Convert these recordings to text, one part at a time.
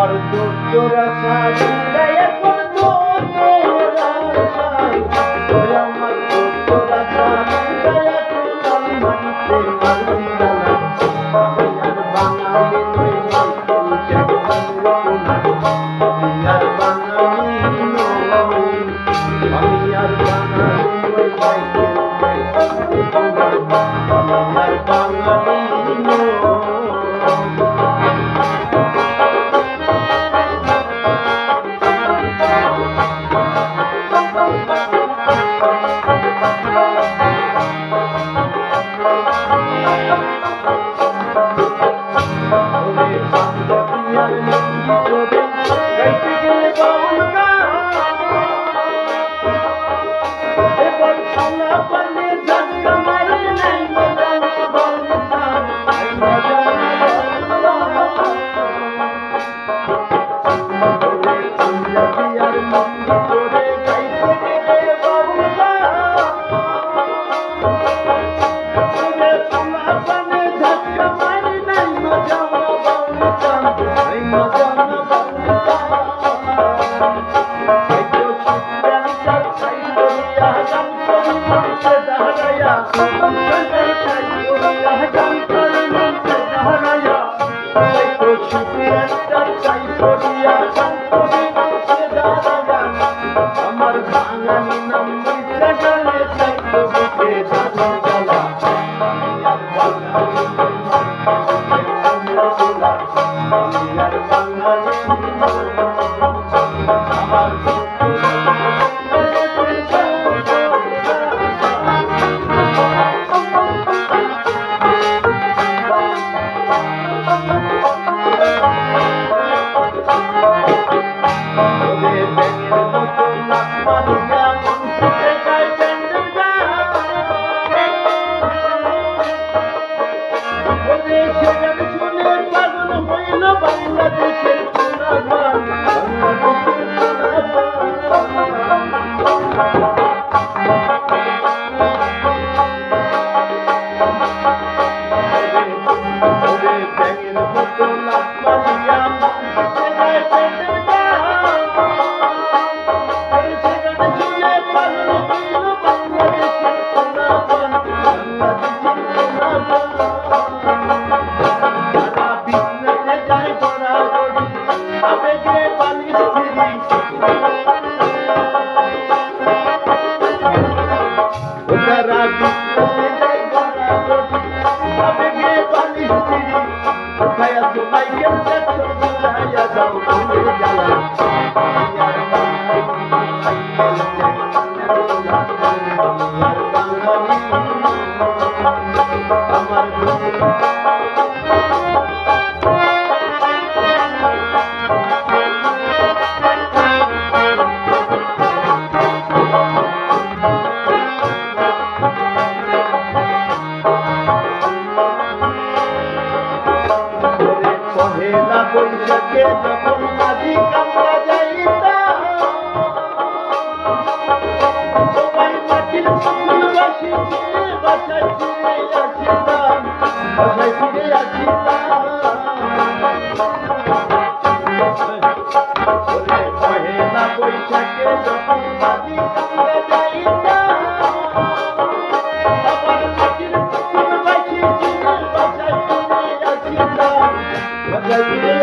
আমার তোর আশা জিন্দায় করতো তোর আশা ওই আমার তোর আশা জিন্দায় করতো মানতে পারছি না আমি আর বাঙালি নই মাইকেল আমি আর বাঙালি নই আমি আর বাঙালি নই মাইকেল আমি আর বাঙালি নই আমার বাঙালি নাম বৈশাখে যখন মাঝি কামরা যাইতাম সবাই মাটির পুতুল বাসি বাসায় ফিরে আসিতাম বাসায় ফিরে আসিতাম পহেলা বৈশাখে যখন মাঝি কামরা যাইতাম আবার মাটির পুতুল বাসি বাসায় ফিরে আসিতাম বাসায় ফিরে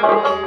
Thank you.